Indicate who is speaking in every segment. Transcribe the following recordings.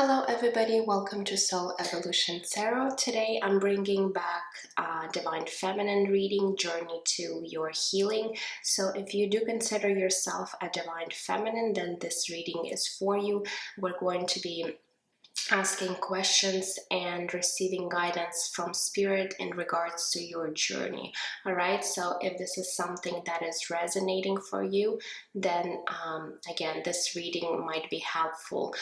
Speaker 1: Hello everybody, welcome to Soul Evolution Tarot. Today I'm bringing back Divine Feminine reading, Journey to Your Healing. So if you do consider yourself a Divine Feminine, then this reading is for you. We're going to be asking questions and receiving guidance from Spirit in regards to your journey. All right, so if this is something that is resonating for you, then again, this reading might be helpful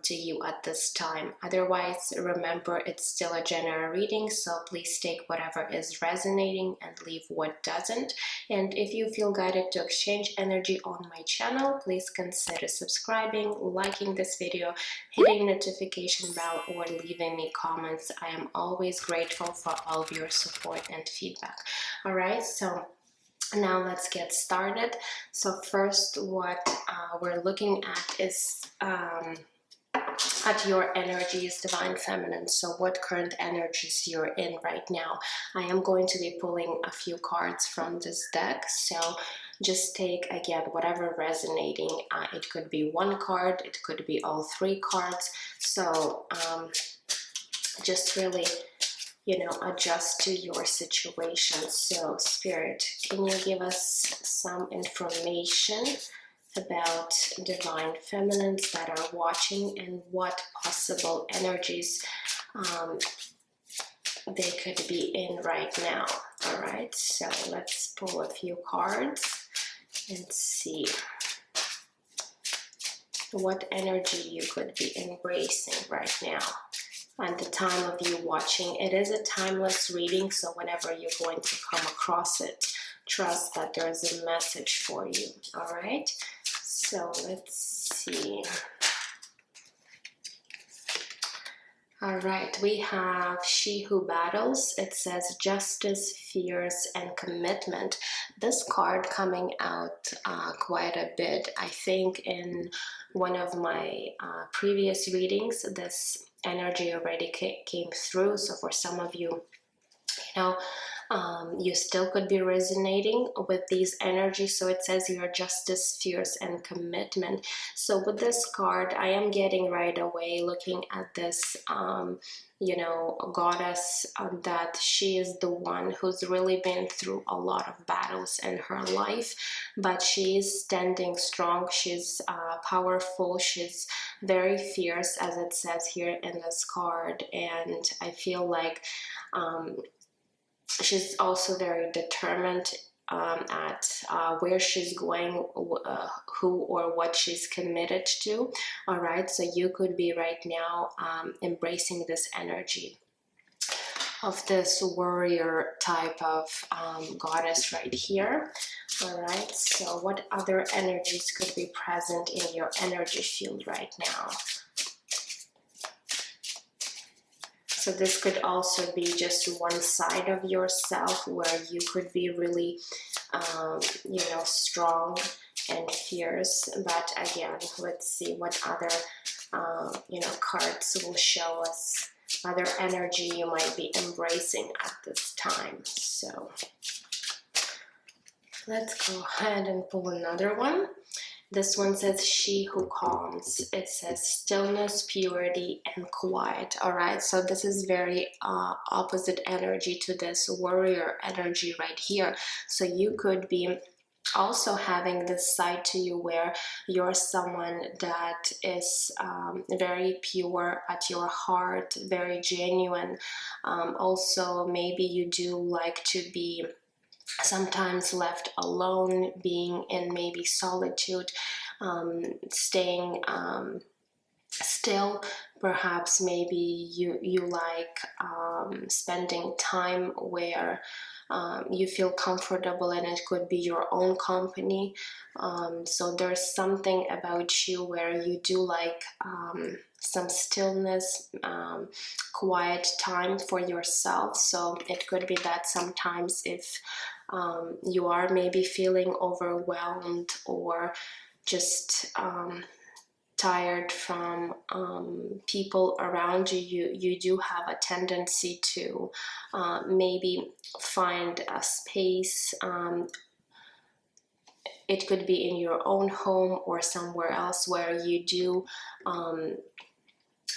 Speaker 1: to you at this time. Otherwise, remember, it's still a general reading, so please take whatever is resonating and leave what doesn't. And if you feel guided to exchange energy on my channel, please consider subscribing, liking this video, hitting notification bell, or leaving me comments. I am always grateful for all of your support and feedback. All right, so now let's get started. So first, what we're looking at is at your energies, Divine Feminine. So what current energies you're in right now. I am going to be pulling a few cards from this deck, so just take again whatever resonating. It could be one card, it could be all three cards. So just really, adjust to your situation. So Spirit, can you give us some information about Divine Feminines that are watching and what possible energies they could be in right now? All right, so let's pull a few cards and see what energy you could be embracing right now at the time of you watching. It is a timeless reading, so whenever you're going to come across it, trust that there's a message for you. All right, so let's see. All right, we have She Who Battles. It says justice, fears, and commitment. This card coming out quite a bit. I think in one of my previous readings, this energy already came through. So for some of you, you still could be resonating with these energies. So it says your justice, fears, and commitment. So with this card, I am getting right away looking at this goddess, that she is the one who's really been through a lot of battles in her life, but she is standing strong. She's powerful. She's very fierce, as it says here in this card, and I feel like she's also very determined at where she's going, who or what she's committed to. All right, so you could be right now embracing this energy of this warrior type of goddess right here. All right, so what other energies could be present in your energy field right now? So this could also be just one side of yourself where you could be really, strong and fierce. But again, let's see what other, cards will show us other energy you might be embracing at this time. So let's go ahead and pull another one. This one says She Who Calms. It says stillness, purity, and quiet. All right, so this is very opposite energy to this warrior energy right here. So you could be also having this side to you where you're someone that is very pure at your heart, very genuine. Also, maybe you do like to be sometimes left alone, being in maybe solitude, staying still. Perhaps maybe you like spending time where you feel comfortable, and it could be your own company. So there's something about you where you do like some stillness, quiet time for yourself. So it could be that sometimes if you are maybe feeling overwhelmed or just tired from people around you, you do have a tendency to maybe find a space. It could be in your own home or somewhere else where you do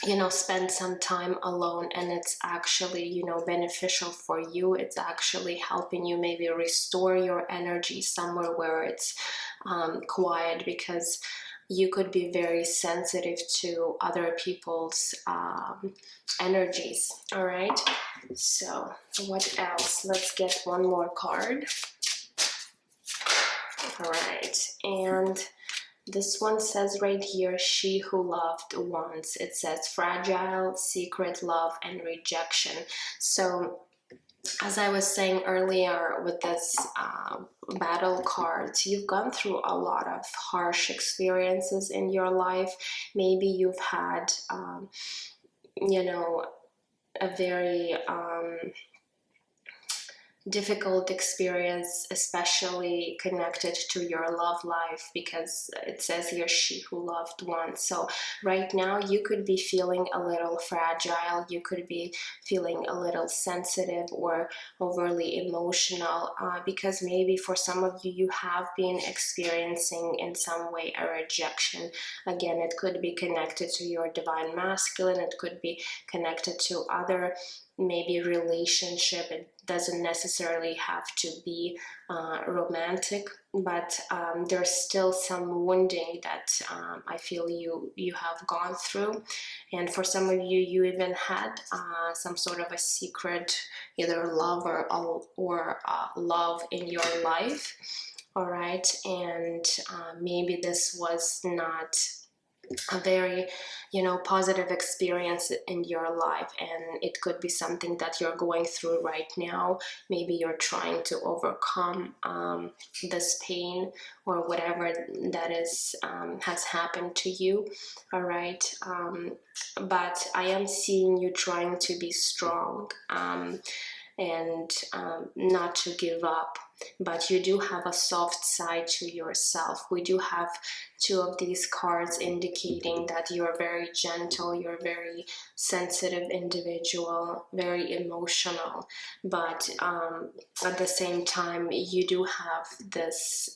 Speaker 1: you know, spend some time alone, and it's actually, you know, beneficial for you. It's actually helping you maybe restore your energy somewhere where it's quiet, because you could be very sensitive to other people's energies. All right, so what else? Let's get one more card. All right, and this one says right here, she who loved once. It says fragile, secret love, and rejection. So as I was saying earlier with this battle cards, you've gone through a lot of harsh experiences in your life. Maybe you've had, you know, a very difficult experience, especially connected to your love life, because it says here, she who loved once. So right now you could be feeling a little fragile, you could be feeling a little sensitive or overly emotional, because maybe for some of you, you have been experiencing in some way a rejection. Again, it could be connected to your divine masculine, it could be connected to other maybe relationship. It doesn't necessarily have to be romantic, but there's still some wounding that I feel you have gone through. And for some of you, you even had some sort of a secret, either love or love in your life. All right, and maybe this was not a very, you know, positive experience in your life, and it could be something that you're going through right now. Maybe you're trying to overcome this pain or whatever that is has happened to you. All right, but I am seeing you trying to be strong, and not to give up. But you do have a soft side to yourself. We do have two of these cards indicating that you're very gentle, you're a very sensitive individual, very emotional, but at the same time you do have this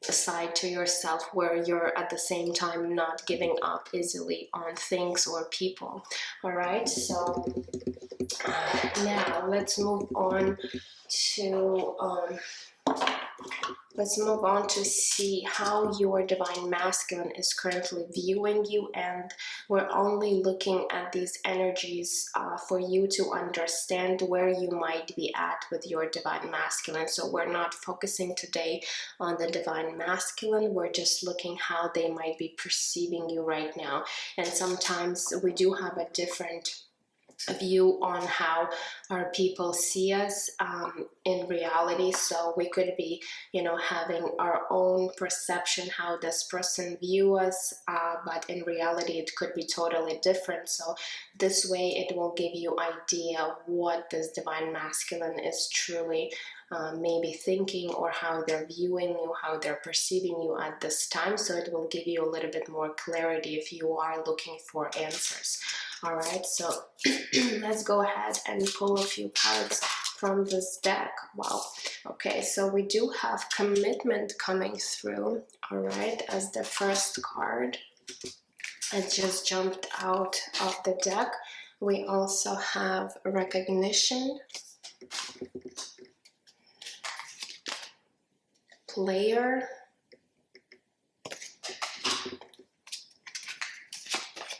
Speaker 1: side to yourself where you're at the same time not giving up easily on things or people. All right, so now let's move on to see how your divine masculine is currently viewing you, and we're only looking at these energies for you to understand where you might be at with your divine masculine. So we're not focusing today on the divine masculine, we're just looking how they might be perceiving you right now. And sometimes we do have a different view on how our people see us in reality. So we could be, you know, having our own perception how this person view us, but in reality it could be totally different. So this way it will give you idea what this divine masculine is truly maybe thinking, or how they're viewing you, how they're perceiving you at this time. So it will give you a little bit more clarity if you are looking for answers. All right, so let's go ahead and pull a few cards from this deck. Wow. Okay, so we do have commitment coming through, all right, as the first card. It just jumped out of the deck. We also have recognition, player,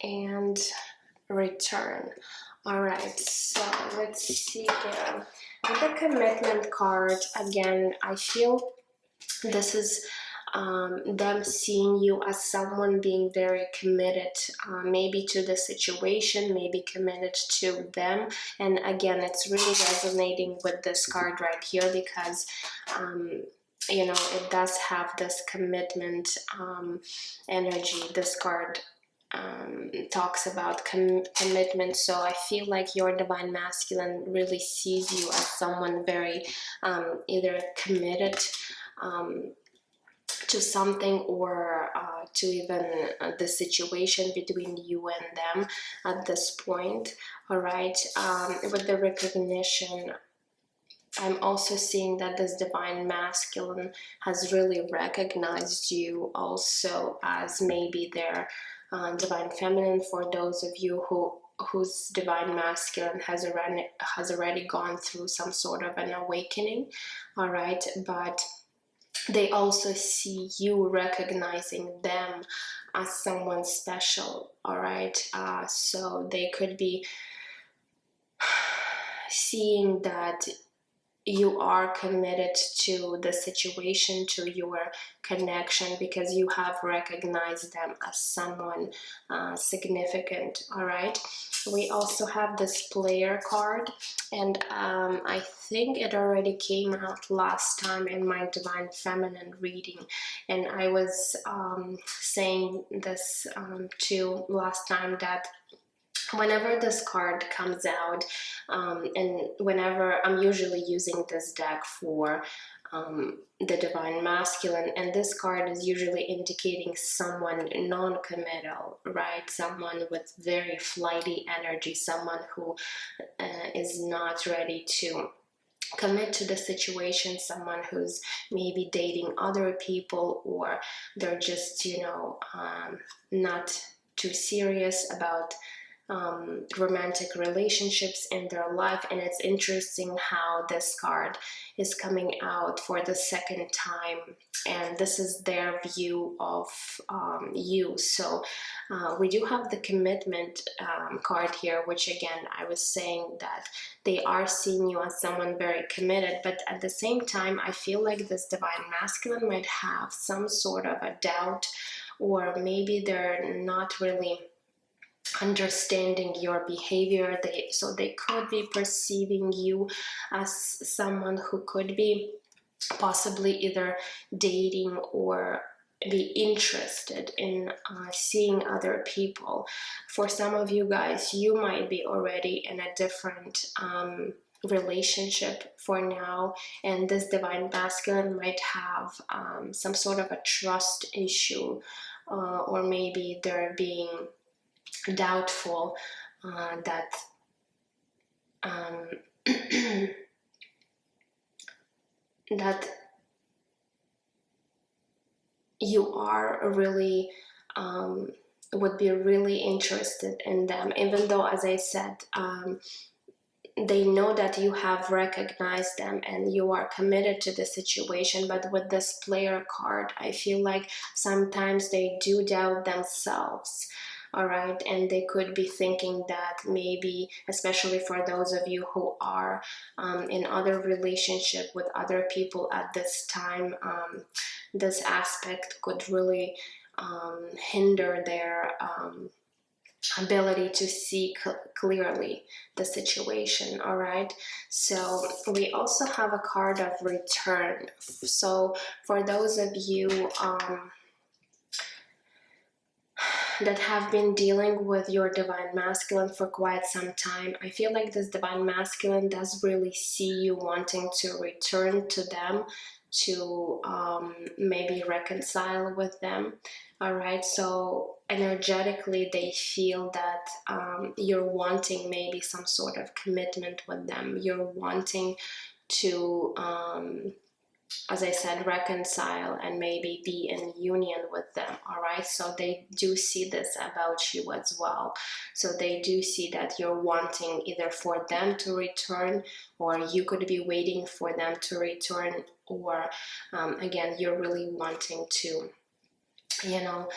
Speaker 1: and return. All right, so let's see here. With the commitment card, again, I feel this is them seeing you as someone being very committed, maybe to the situation, maybe committed to them. And again, it's really resonating with this card right here, because you know, it does have this commitment energy. This card talks about commitment. So I feel like your divine masculine really sees you as someone very either committed to something, or to even the situation between you and them at this point. All right, with the recognition, I'm also seeing that this divine masculine has really recognized you also as maybe their Divine Feminine, for those of you whose Divine Masculine has already gone through some sort of an awakening, all right? But they also see you recognizing them as someone special, all right? So they could be seeing that you are committed to the situation, to your connection, because you have recognized them as someone significant, all right? We also have this player card, and I think it already came out last time in my Divine Feminine reading, and I was saying this too last time, that whenever this card comes out, and whenever I'm usually using this deck for the Divine Masculine, and this card is usually indicating someone non-committal, right? Someone with very flighty energy, someone who is not ready to commit to the situation, someone who's maybe dating other people, or they're just, you know, not too serious about romantic relationships in their life. And it's interesting how this card is coming out for the second time, and this is their view of you. So we do have the commitment card here, which again, I was saying that they are seeing you as someone very committed, but at the same time, I feel like this Divine Masculine might have some sort of a doubt, or maybe they're not really understanding your behavior. So they could be perceiving you as someone who could be possibly either dating or be interested in seeing other people. For some of you guys, you might be already in a different relationship for now, and this Divine Masculine might have some sort of a trust issue, or maybe they're being doubtful that that you are really would be really interested in them, even though, as I said, they know that you have recognized them and you are committed to the situation. But with this player card, I feel like sometimes they do doubt themselves, all right? And they could be thinking that maybe, especially for those of you who are in other relationship with other people at this time, this aspect could really hinder their ability to see clearly the situation, all right? So we also have a card of return. So for those of you that have been dealing with your Divine Masculine for quite some time, I feel like this Divine Masculine does really see you wanting to return to them, to maybe reconcile with them, all right? So energetically, they feel that you're wanting maybe some sort of commitment with them. You're wanting to as I said, reconcile and maybe be in union with them, all right? So they do see this about you as well. So they do see that you're wanting either for them to return, or you could be waiting for them to return, or again, you're really wanting to, you know,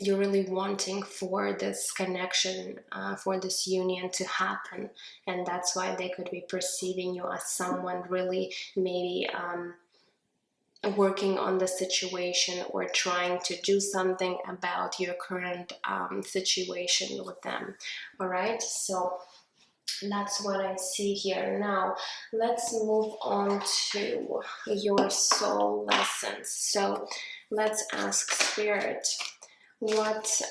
Speaker 1: you're really wanting for this connection, for this union to happen, and that's why they could be perceiving you as someone really maybe working on the situation or trying to do something about your current situation with them, all right? So that's what I see here. Now let's move on to your soul lessons. So let's ask Spirit, what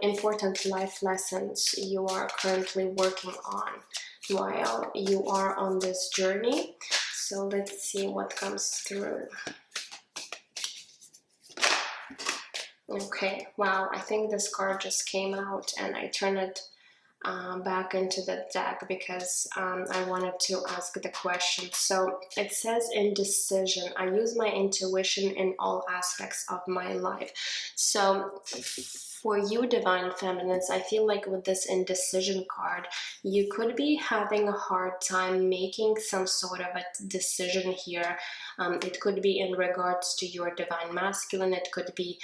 Speaker 1: important life lessons you are currently working on while you are on this journey. So let's see what comes through. Okay, wow, I think this card just came out and I turned it back into the deck because I wanted to ask the question. So it says indecision. I use my intuition in all aspects of my life. So for you, Divine Feminines, I feel like with this indecision card, you could be having a hard time making some sort of a decision here. It could be in regards to your Divine Masculine. It could be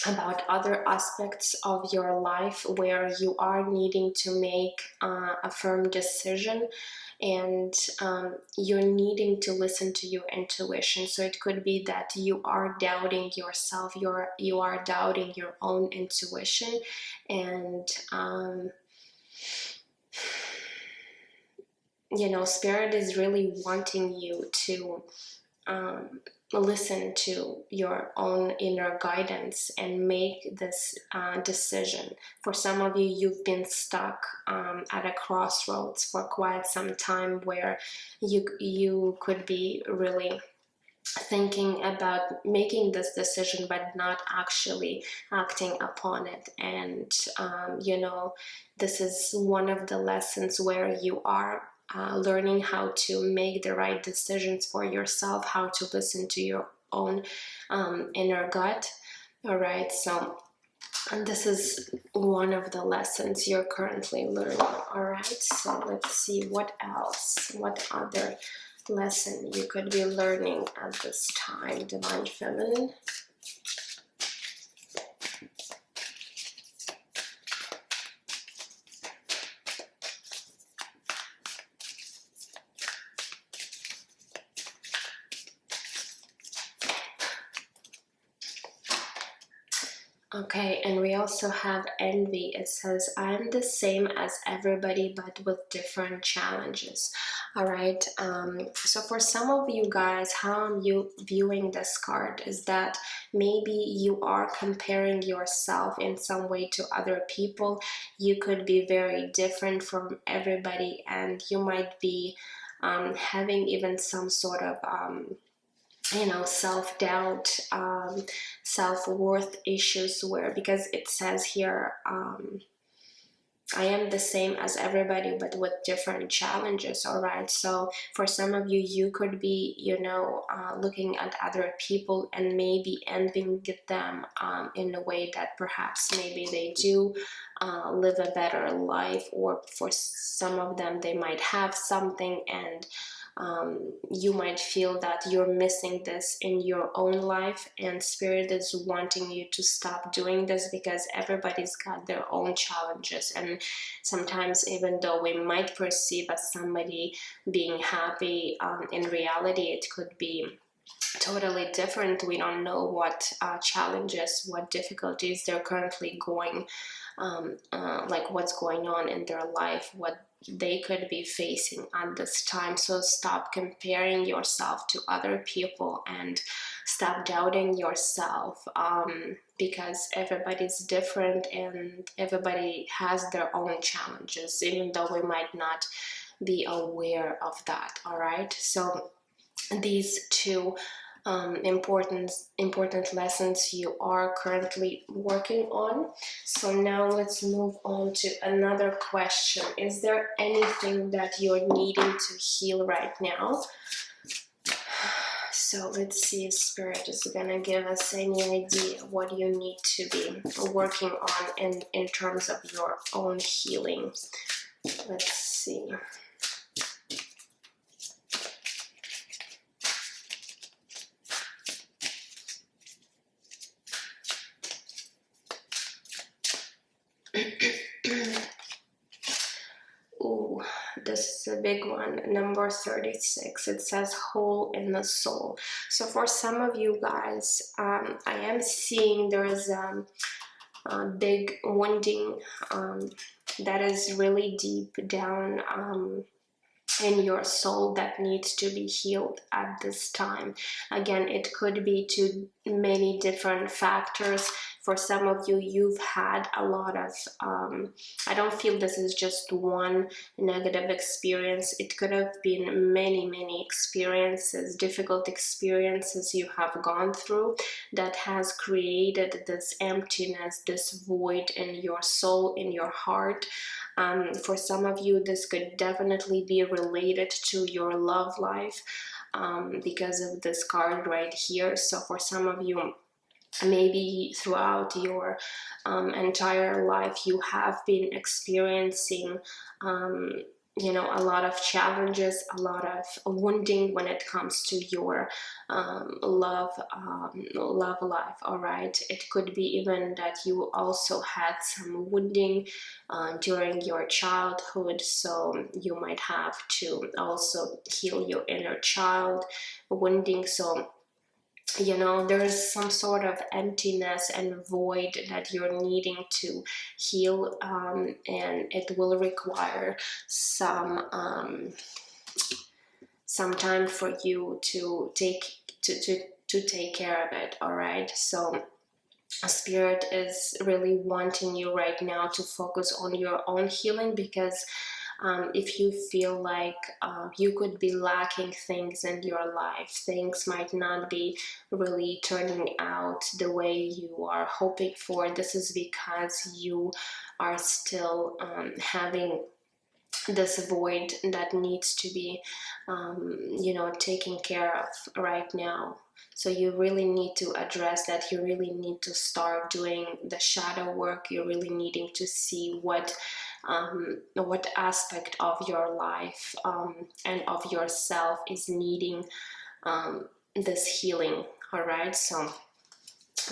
Speaker 1: about other aspects of your life where you are needing to make a firm decision, and you're needing to listen to your intuition. So it could be that you are doubting yourself, you are doubting your own intuition, and you know, Spirit is really wanting you to listen to your own inner guidance and make this decision. For some of you, you've been stuck at a crossroads for quite some time, where you could be really thinking about making this decision but not actually acting upon it. And you know, this is one of the lessons where you are learning how to make the right decisions for yourself, how to listen to your own inner gut. All right, so and this is one of the lessons you're currently learning. All right, so let's see what else, what other lesson you could be learning at this time, Divine Feminine. Okay, and we also have envy. It says, I'm the same as everybody, but with different challenges. All right, so for some of you guys, how I'm viewing this card is that maybe you are comparing yourself in some way to other people. You could be very different from everybody, and you might be having even some sort of you know, self-doubt, self-worth issues, where, because it says here, I am the same as everybody but with different challenges. All right, so for some of you, you could be, you know, looking at other people and maybe envying them in a way that perhaps maybe they do live a better life, or for some of them they might have something, and you might feel that you're missing this in your own life, and Spirit is wanting you to stop doing this because everybody's got their own challenges. And sometimes, even though we might perceive as somebody being happy, in reality it could be totally different. We don't know what challenges, what difficulties they're currently going, like what's going on in their life, what they could be facing at this time. So stop comparing yourself to other people and stop doubting yourself, because everybody's different and everybody has their own challenges, even though we might not be aware of that. All right, so these two important lessons you are currently working on. So now let's move on to another question. Is there anything that you're needing to heal right now? So let's see if Spirit is gonna give us any idea what you need to be working on in terms of your own healing. Let's see. Ooh, this is a big one. Number 36. It says hole in the soul. So for some of you guys, I am seeing there is a big wounding that is really deep down in your soul that needs to be healed at this time. Again, it could be to many different factors. For some of you, you've had a lot of, I don't feel this is just one negative experience. It could have been many experiences, difficult experiences you have gone through that has created this emptiness, this void in your soul, in your heart. For some of you, this could definitely be related to your love life, because of this card right here. So for some of you, maybe throughout your entire life, you have been experiencing you know, a lot of challenges, a lot of wounding when it comes to your love life. All right, it could be even that you also had some wounding during your childhood, so you might have to also heal your inner child wounding. So, you know, there is some sort of emptiness and void that you're needing to heal, and it will require some time for you to take care of it. All right, so Spirit is really wanting you right now to focus on your own healing, because if you feel like you could be lacking things in your life, things might not be really turning out the way you are hoping for, this is because you are still having this void that needs to be you know, taken care of right now. So you really need to address that. You really need to start doing the shadow work. You're really needing to see what aspect of your life and of yourself is needing this healing. All right, so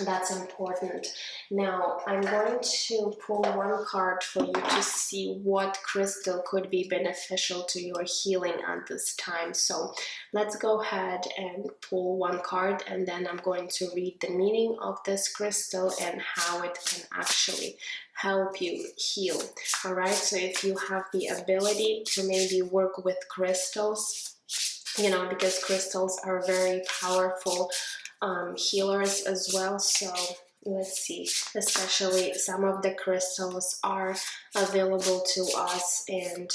Speaker 1: that's important. Now I'm going to pull one card for you to see what crystal could be beneficial to your healing at this time. So let's go ahead and pull one card, and then I'm going to read the meaning of this crystal and how it can actually help you heal. All right, so if you have the ability to maybe work with crystals, you know, because crystals are very powerful healers as well. So let's see, especially some of the crystals are available to us, and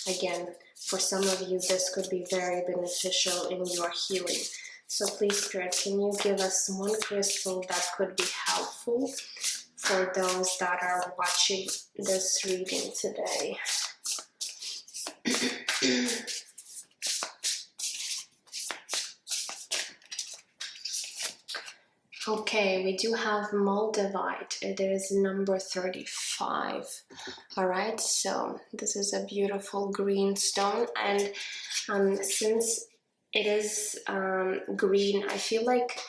Speaker 1: again, for some of you, this could be very beneficial in your healing. So please, Spirit, can you give us one crystal that could be helpful for those that are watching this reading today? Okay, we do have moldavite. It is number 35. All right, so this is a beautiful green stone, and since it is green, I feel like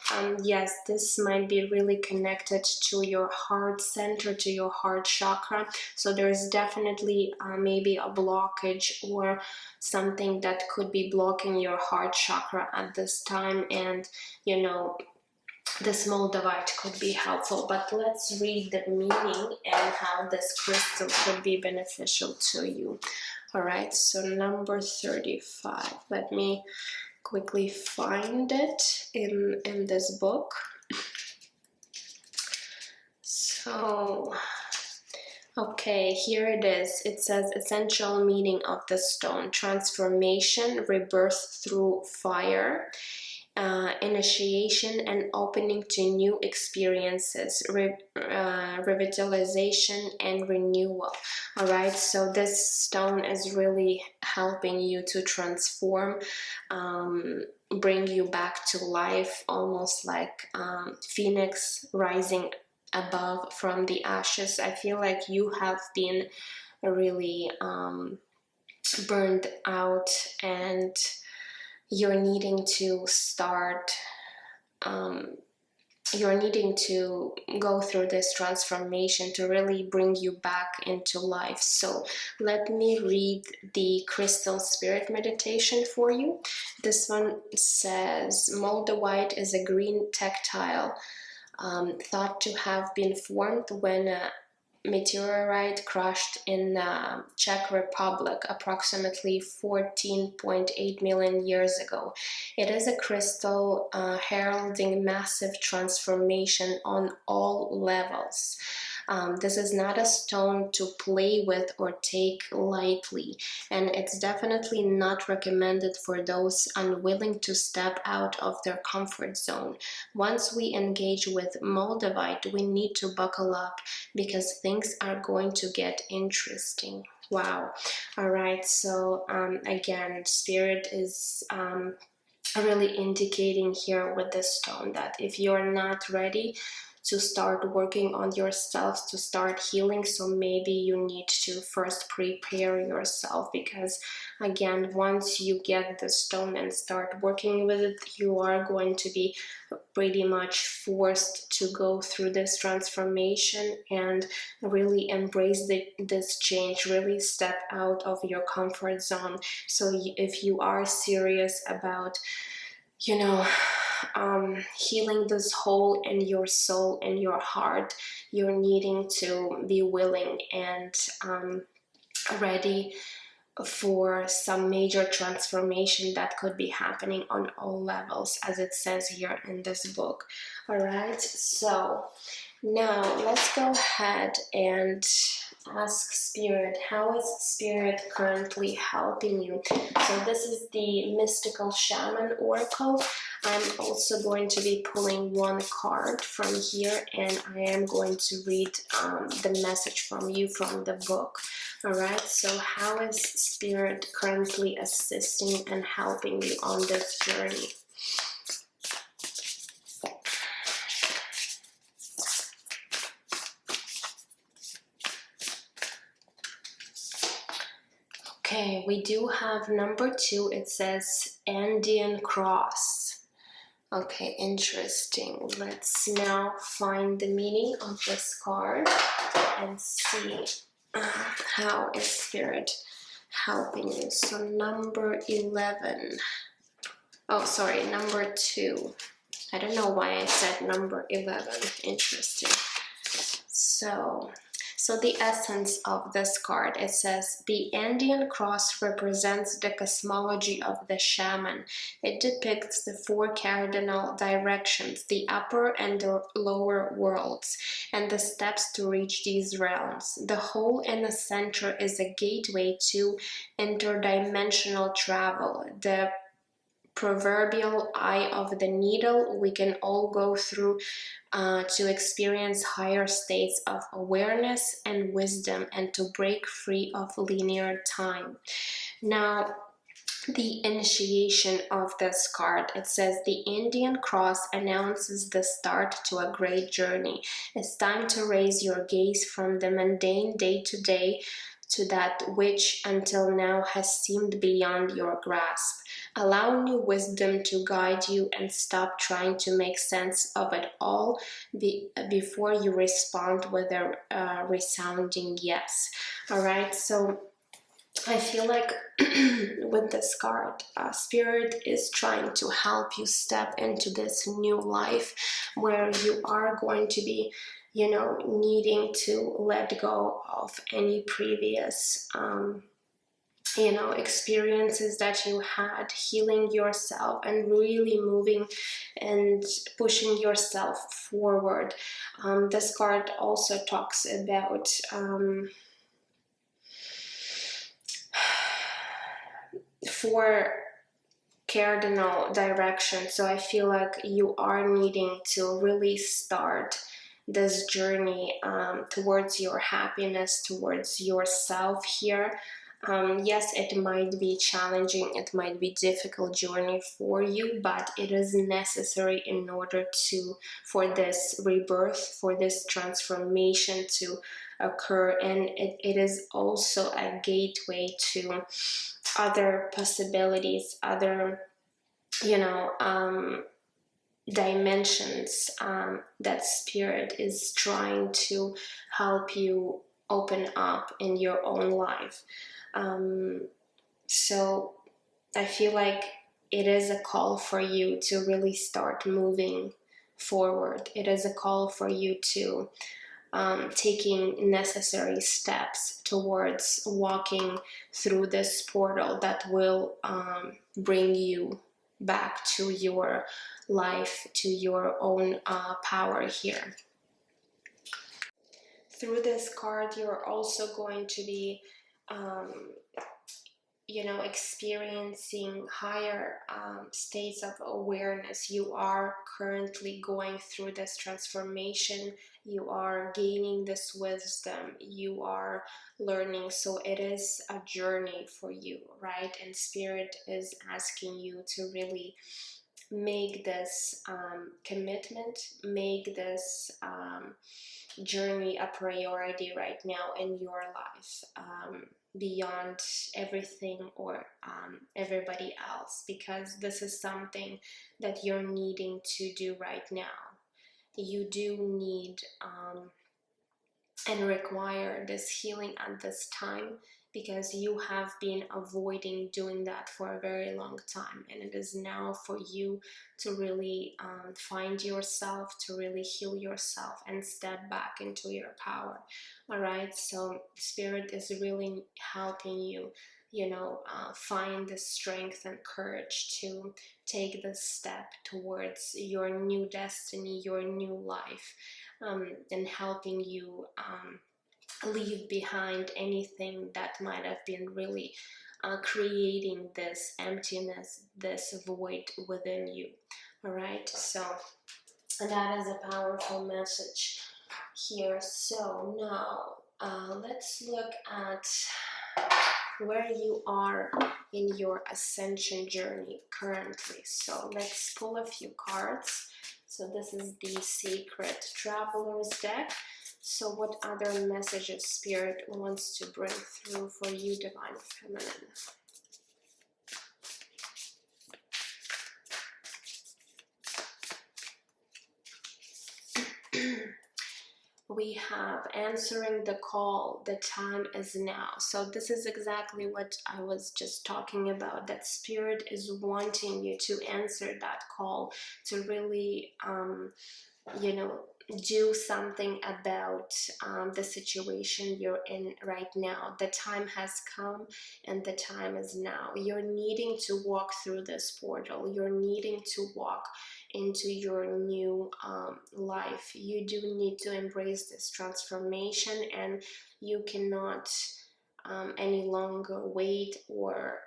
Speaker 1: yes, this might be really connected to your heart center, to your heart chakra. So there's definitely maybe a blockage or something that could be blocking your heart chakra at this time, and you know, this moldavite could be helpful. But let's read the meaning and how this crystal could be beneficial to you. All right, so number 35. Let me quickly find it in this book. So okay, here it is. It says essential meaning of the stone: transformation, rebirth through fire, initiation and opening to new experiences, revitalization and renewal. All right, so this stone is really helping you to transform, bring you back to life, almost like phoenix rising above from the ashes. I feel like you have been really burned out, and you're needing to start, you're needing to go through this transformation to really bring you back into life. So let me read the crystal spirit meditation for you. This one says, moldavite is a green tactile thought to have been formed when meteorite crashed in the Czech Republic approximately 14.8 million years ago. It is a crystal heralding massive transformation on all levels. This is not a stone to play with or take lightly, and it's definitely not recommended for those unwilling to step out of their comfort zone. Once we engage with Moldavite, we need to buckle up because things are going to get interesting. Wow. All right. So again, Spirit is really indicating here with this stone that if you're not ready to start working on yourself, to start healing, so maybe you need to first prepare yourself, because again, once you get the stone and start working with it, you are going to be pretty much forced to go through this transformation and really embrace this change, really step out of your comfort zone. So if you are serious about, you know, healing this hole in your soul and your heart, you're needing to be willing and ready for some major transformation that could be happening on all levels, as it says here in this book. All right, so now let's go ahead and ask Spirit, how is Spirit currently helping you? So this is the Mystical Shaman Oracle. I'm also going to be pulling one card from here, and I am going to read the message from you from the book. All right, so how is Spirit currently assisting and helping you on this journey? Okay, we do have number 2. It says Andean Cross. Okay, interesting. Let's now find the meaning of this card and see how is Spirit helping you. So number 11. Oh, sorry, number 2. I don't know why I said number 11. Interesting. So the essence of this card, it says, the Andean cross represents the cosmology of the shaman. It depicts the 4 cardinal directions, the upper and the lower worlds, and the steps to reach these realms. The hole in the center is a gateway to interdimensional travel. The proverbial eye of the needle we can all go through to experience higher states of awareness and wisdom and to break free of linear time. Now, the initiation of this card, it says the Indian cross announces the start to a great journey. It's time to raise your gaze from the mundane day-to-day to that which until now has seemed beyond your grasp. Allow new wisdom to guide you and stop trying to make sense of it all before you respond with a resounding yes. All right, so I feel like with this card, Spirit is trying to help you step into this new life where you are going to be, you know, needing to let go of any previous you know, experiences that you had, healing yourself and really moving and pushing yourself forward. This card also talks about for cardinal direction. So I feel like you are needing to really start this journey towards your happiness, towards yourself here. Yes, it might be challenging, it might be difficult journey for you, but it is necessary in order for this rebirth, for this transformation to occur, and it is also a gateway to other possibilities, other, you know, dimensions that Spirit is trying to help you open up in your own life. So I feel like it is a call for you to really start moving forward. It is a call for you to taking necessary steps towards walking through this portal that will bring you back to your life, to your own power here. Through this card, you're also going to be experiencing higher states of awareness. You are currently going through this transformation. You are gaining this wisdom. You are learning. So it is a journey for you, right? And Spirit is asking you to really make this commitment, make this journey a priority right now in your life, beyond everything or everybody else, because this is something that you're needing to do right now. You do need and require this healing at this time, because you have been avoiding doing that for a very long time, and it is now for you to really find yourself, to really heal yourself and step back into your power. All right, so Spirit is really helping you, find the strength and courage to take this step towards your new destiny, your new life, and helping you leave behind anything that might have been really creating this emptiness, this void within you. All right, so that is a powerful message here. So now let's look at where you are in your ascension journey currently. So let's pull a few cards. So this is the Sacred Traveler's deck. So what other messages Spirit wants to bring through for you, Divine Feminine? We have answering the call, the time is now. So this is exactly what I was just talking about, that Spirit is wanting you to answer that call, to really do something about the situation you're in right now. The time has come and the time is now. You're needing to walk through this portal. You're needing to walk into your new life. You do need to embrace this transformation, and you cannot any longer wait or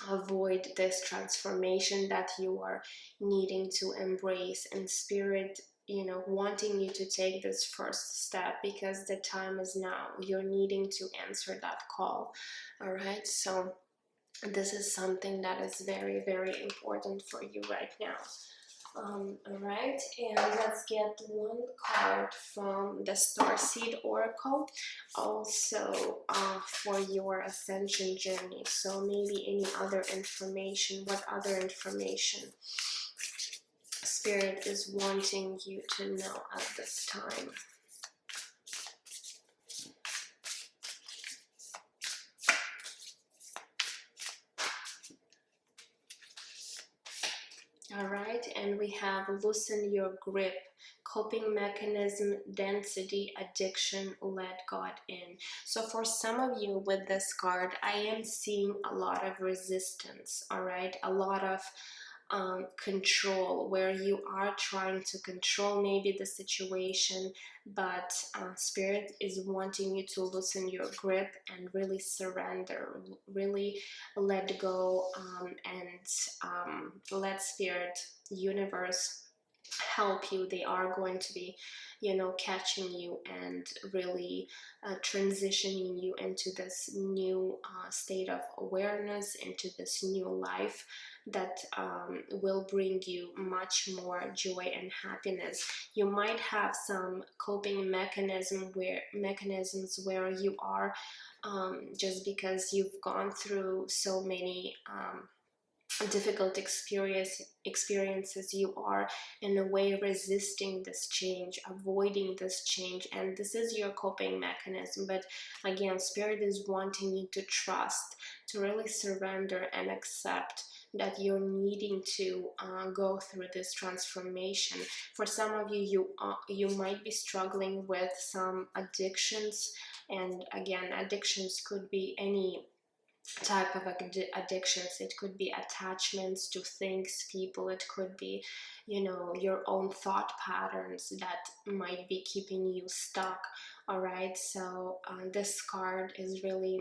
Speaker 1: avoid this transformation that you are needing to embrace. And Spirit, wanting you to take this first step, because the time is now. You're needing to answer that call. All right, so this is something that is very, very important for you right now. All right, and let's get one card from the Starseed Oracle, also for your ascension journey. So maybe any other information. What other information Spirit is wanting you to know at this time? All right, and we have loosen your grip, coping mechanism, density, addiction, let God in. So for some of you with this card, I am seeing a lot of resistance, all right, a lot of control, where you are trying to control maybe the situation, but Spirit is wanting you to loosen your grip and really surrender, really let go, and let Spirit, universe, help you. They are going to be catching you and really transitioning you into this new state of awareness, into this new life that will bring you much more joy and happiness. You might have some coping mechanisms where you are just because you've gone through so many difficult experiences, you are in a way resisting this change, avoiding this change, and this is your coping mechanism. But again, Spirit is wanting you to trust, to really surrender and accept that you're needing to go through this transformation. For some of you, you might be struggling with some addictions, and again, addictions could be any type of addictions. It could be attachments to things, people. It could be, you know, your own thought patterns that might be keeping you stuck. All right, so this card is really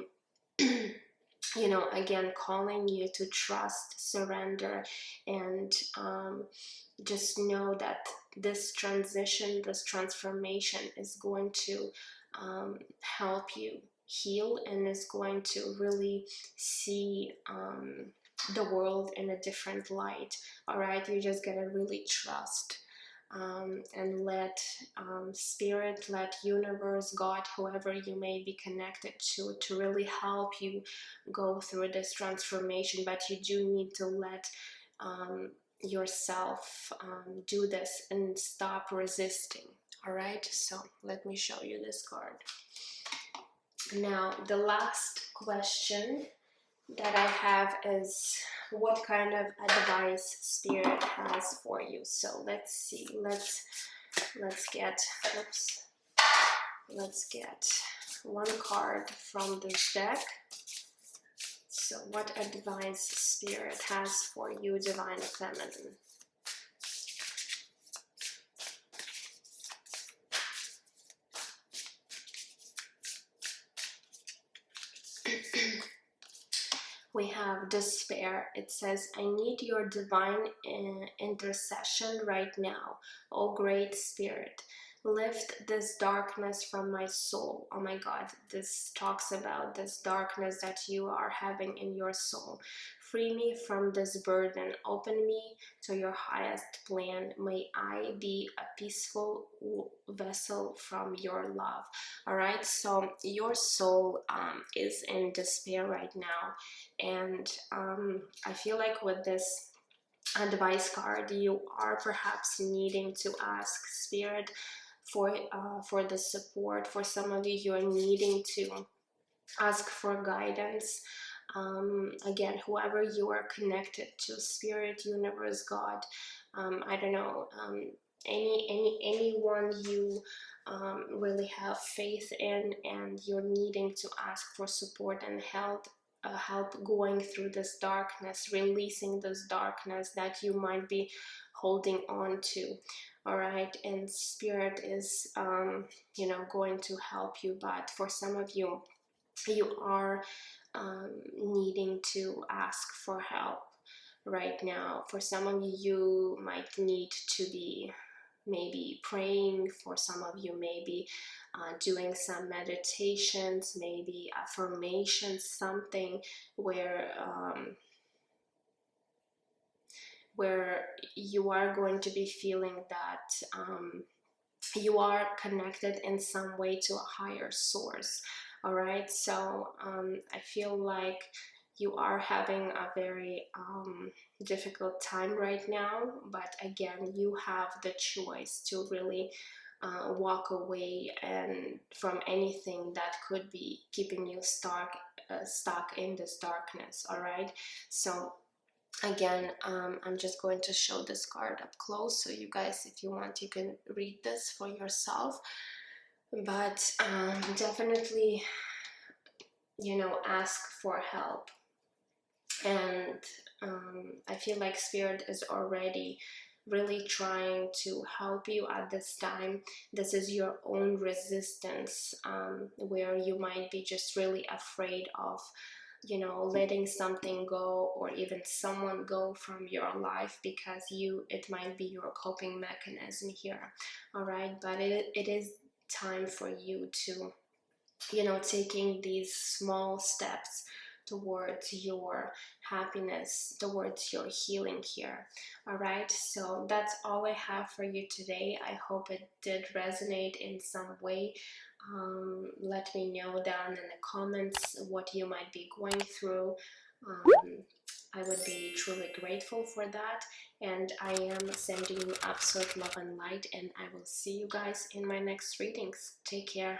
Speaker 1: you know, again, calling you to trust, surrender, and just know that this transition, this transformation is going to help you heal, and is going to really see the world in a different light. All right, you just gotta really trust, and let Spirit, let universe, God, whoever you may be connected to really help you go through this transformation. But you do need to let yourself do this and stop resisting. All right, so let me show you this card. Now, the last question that I have is, what kind of advice Spirit has for you? So let's see. Let's get let's get one card from this deck. So what advice Spirit has for you, Divine Feminine? We have despair. It says, I need your divine intercession right now, oh great Spirit. Lift this darkness from my soul. Oh my God, this talks about this darkness that you are having in your soul. Free me from this burden. Open me to your highest plan. May I be a peaceful vessel from your love. All right, so your soul is in despair right now. And I feel like with this advice card, you are perhaps needing to ask Spirit for the support. For some of you, you are needing to ask for guidance. Again, whoever you are connected to, Spirit, universe, God, I don't know, anyone you really have faith in, and you're needing to ask for support and help going through this darkness, releasing this darkness that you might be holding on to. All right, and Spirit is you know, going to help you. But for some of you, you are needing to ask for help right now. For some of you, you might need to be maybe praying. For some of you, maybe doing some meditations, maybe affirmations, something where you are going to be feeling that you are connected in some way to a higher source. All right, so I feel like you are having a very difficult time right now, but again, you have the choice to really walk away and from anything that could be keeping you stuck in this darkness. All right, so again, I'm just going to show this card up close, so you guys, if you want, you can read this for yourself. But definitely, you know, ask for help. And I feel like Spirit is already really trying to help you at this time. This is your own resistance, where you might be just really afraid of, you know, letting something go, or even someone go from your life, because it might be your coping mechanism here. All right, but it is time for you to, you know, taking these small steps towards your happiness, towards your healing here. All right, so that's all I have for you today. I hope it did resonate in some way. Let me know down in the comments what you might be going through. I would be truly grateful for that. And I am sending you absolute love and light, and I will see you guys in my next readings. Take care.